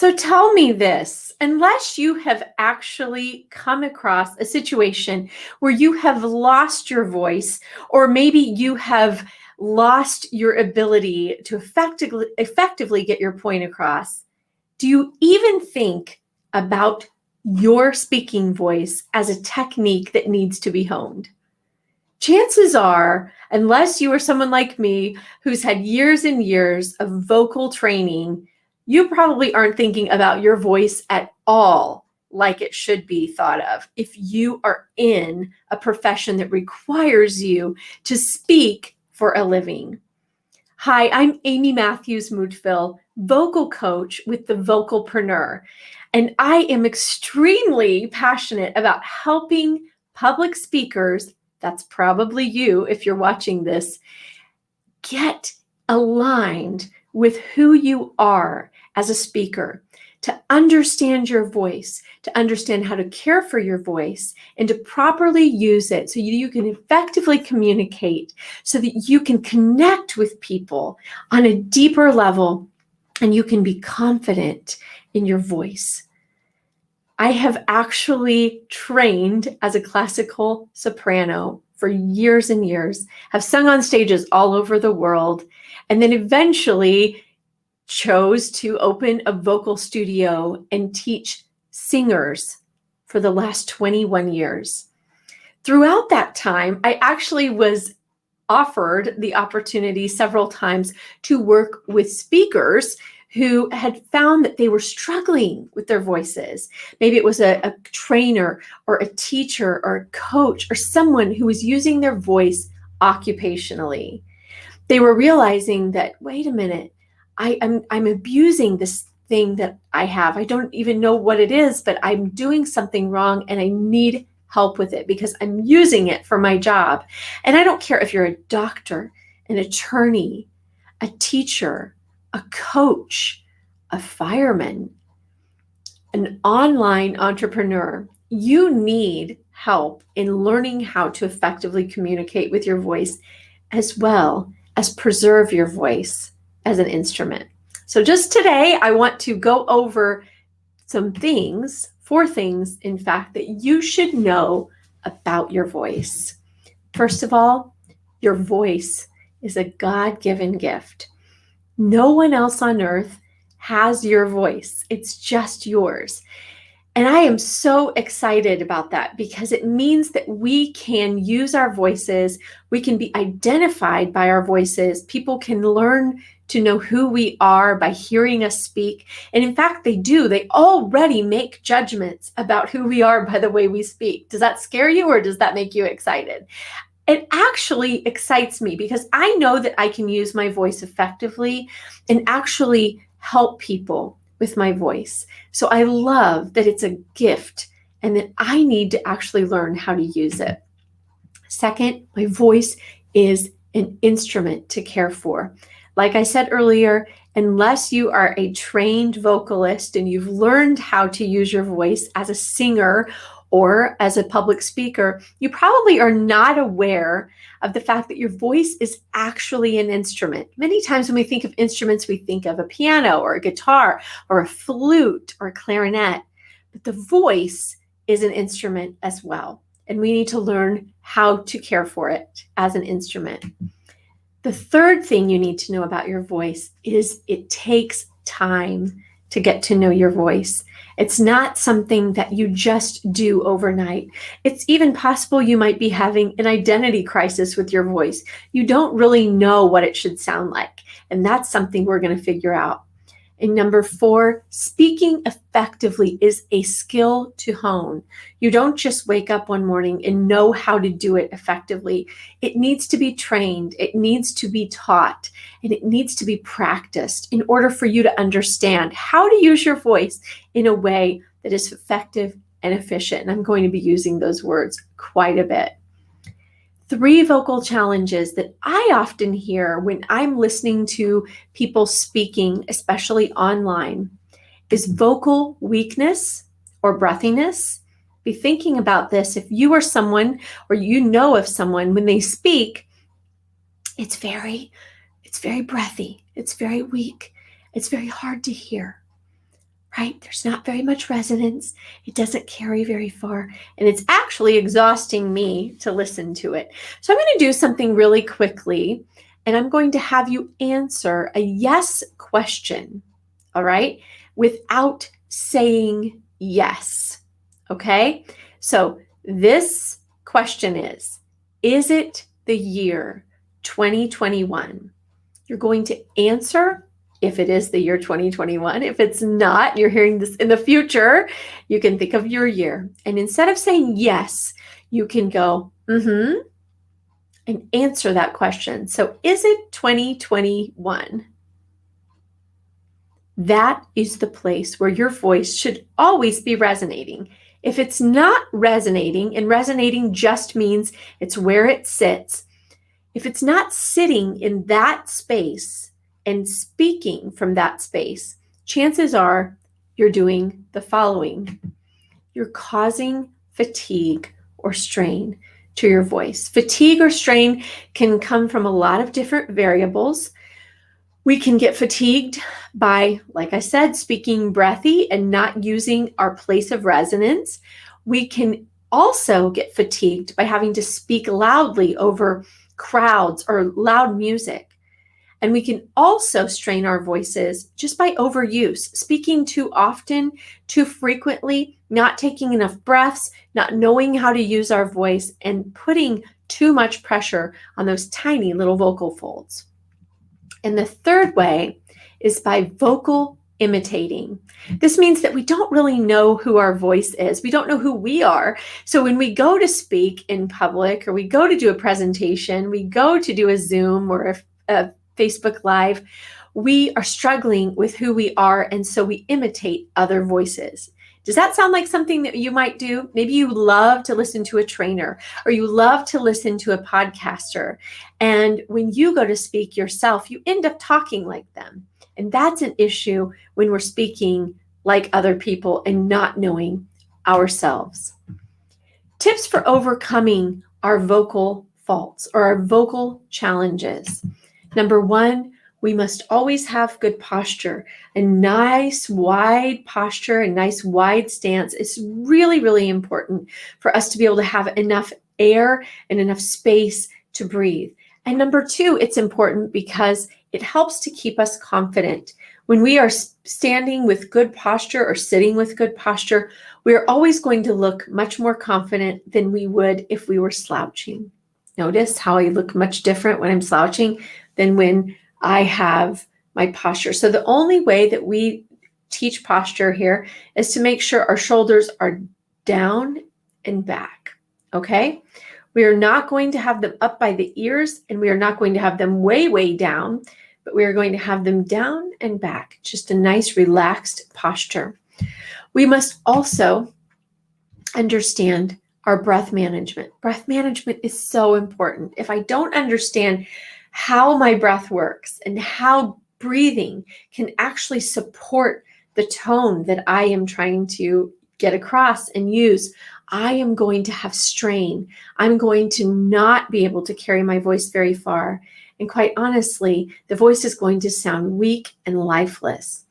So tell me this, unless you have actually come across a situation where you have lost your voice, or maybe you have lost your ability to effectively get your point across, do you even think about your speaking voice as a technique that needs to be honed? Chances are, unless you are someone like me who's had years and years of vocal training, you probably aren't thinking about your voice at all like it should be thought of if you are in a profession that requires you to speak for a living. Hi, I'm Amy Matthews Moodfill, vocal coach with the Vocalpreneur, and I am extremely passionate about helping public speakers, that's probably you if you're watching this, get aligned with who you are as a speaker, to understand your voice, to understand how to care for your voice, and to properly use it so you can effectively communicate, so that you can connect with people on a deeper level and you can be confident in your voice. I have actually trained as a classical soprano for years and years, have sung on stages all over the world, and then eventually chose to open a vocal studio and teach singers for the last 21 years. Throughout that time, I actually was offered the opportunity several times to work with speakers who had found that they were struggling with their voices. Maybe it was a trainer or a teacher or a coach or someone who was using their voice occupationally. They were realizing that, wait a minute, I'm abusing this thing that I have. I don't even know what it is, but I'm doing something wrong and I need help with it because I'm using it for my job. And I don't care if you're a doctor, an attorney, a teacher, a coach, a fireman, an online entrepreneur. You need help in learning how to effectively communicate with your voice, as well as preserve your voice as an instrument. So just today, I want to go over some things, 4 things, in fact, that you should know about your voice. First of all, your voice is a God-given gift. No one else on earth has your voice. It's just yours. And I am so excited about that because it means that we can use our voices. We can be identified by our voices. People can learn to know who we are by hearing us speak. And in fact, they do. They already make judgments about who we are by the way we speak. Does that scare you or does that make you excited? It actually excites me because I know that I can use my voice effectively and actually help people with my voice. So I love that it's a gift and that I need to actually learn how to use it. Second, my voice is an instrument to care for. Like I said earlier, unless you are a trained vocalist and you've learned how to use your voice as a singer or as a public speaker, you probably are not aware of the fact that your voice is actually an instrument. Many times when we think of instruments, we think of a piano or a guitar or a flute or a clarinet, but the voice is an instrument as well. And we need to learn how to care for it as an instrument. The third thing you need to know about your voice is it takes time to get to know your voice. It's not something that you just do overnight. It's even possible you might be having an identity crisis with your voice. You don't really know what it should sound like. And that's something we're going to figure out. And number 4, speaking effectively is a skill to hone. You don't just wake up one morning and know how to do it effectively. It needs to be trained, it needs to be taught, and it needs to be practiced in order for you to understand how to use your voice in a way that is effective and efficient. And I'm going to be using those words quite a bit. 3 vocal challenges that I often hear when I'm listening to people speaking, especially online, is vocal weakness or breathiness. Be thinking about this. If you are someone or you know of someone, when they speak, it's very breathy. It's very weak. It's very hard to hear. right? There's not very much resonance. It doesn't carry very far. And it's actually exhausting me to listen to it. So I'm going to do something really quickly. And I'm going to have you answer a yes question, all right, without saying yes, okay? So this question is it the year 2021? You're going to answer if it is the year 2021. If it's not, you're hearing this in the future, you can think of your year. And instead of saying yes, you can go, and answer that question. So is it 2021? That is the place where your voice should always be resonating. If it's not resonating, and resonating just means it's where it sits, if it's not sitting in that space and speaking from that space, chances are you're doing the following. You're causing fatigue or strain to your voice. Fatigue or strain can come from a lot of different variables. We can get fatigued by, like I said, speaking breathy and not using our place of resonance. We can also get fatigued by having to speak loudly over crowds or loud music. And we can also strain our voices just by overuse, speaking too often, too frequently, not taking enough breaths, not knowing how to use our voice, and putting too much pressure on those tiny little vocal folds. And the third way is by vocal imitating. This means that we don't really know who our voice is. We don't know who we are. So when we go to speak in public, or we go to do a presentation, we go to do a Zoom or a Facebook Live, we are struggling with who we are. And so we imitate other voices. Does that sound like something that you might do? Maybe you love to listen to a trainer, or you love to listen to a podcaster. And when you go to speak yourself, you end up talking like them. And that's an issue when we're speaking like other people and not knowing ourselves. Tips for overcoming our vocal faults or our vocal challenges. Number one, we must always have good posture. A nice wide posture, a nice wide stance is really, really important for us to be able to have enough air and enough space to breathe. And number two, it's important because it helps to keep us confident. When we are standing with good posture or sitting with good posture, we are always going to look much more confident than we would if we were slouching. Notice how I look much different when I'm slouching than when I have my posture. So the only way that we teach posture here is to make sure our shoulders are down and back, okay? We are not going to have them up by the ears, and we are not going to have them way, way down, but we are going to have them down and back, just a nice relaxed posture. We must also understand our breath management. Breath management is so important. If I don't understand how my breath works and how breathing can actually support the tone that I am trying to get across and use, I am going to have strain. I'm going to not be able to carry my voice very far. And quite honestly, the voice is going to sound weak and lifeless.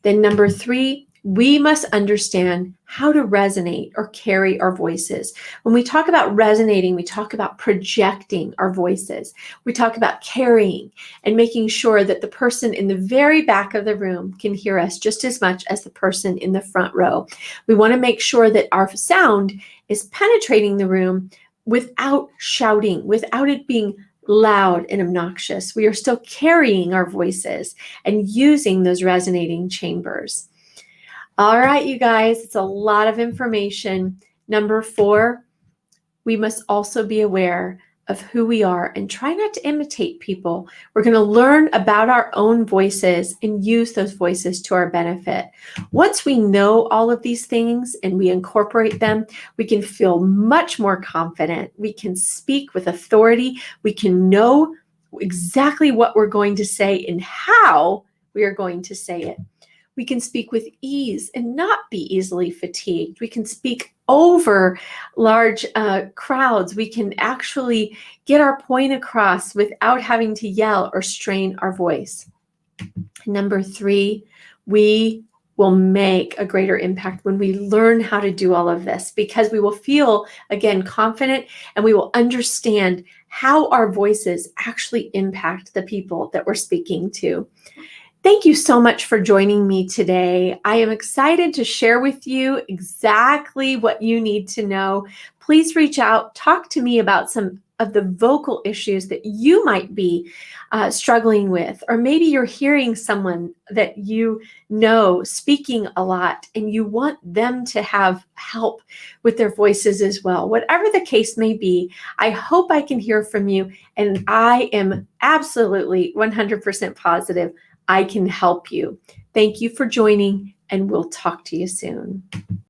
Then number three, we must understand how to resonate or carry our voices. When we talk about resonating, we talk about projecting our voices. We talk about carrying and making sure that the person in the very back of the room can hear us just as much as the person in the front row. We want to make sure that our sound is penetrating the room without shouting, without it being loud and obnoxious. We are still carrying our voices and using those resonating chambers. All right, you guys, it's a lot of information. Number four, we must also be aware of who we are and try not to imitate people. We're going to learn about our own voices and use those voices to our benefit. Once we know all of these things and we incorporate them, we can feel much more confident. We can speak with authority. We can know exactly what we're going to say and how we are going to say it. We can speak with ease and not be easily fatigued. We can speak over large crowds. We can actually get our point across without having to yell or strain our voice. Number three, we will make a greater impact when we learn how to do all of this, because we will feel, again, confident, and we will understand how our voices actually impact the people that we're speaking to. Thank you so much for joining me today. I am excited to share with you exactly what you need to know. Please reach out, talk to me about some of the vocal issues that you might be struggling with, or maybe you're hearing someone that you know speaking a lot and you want them to have help with their voices as well. Whatever the case may be, I hope I can hear from you, and I am absolutely 100% positive I can help you. Thank you for joining, and we'll talk to you soon.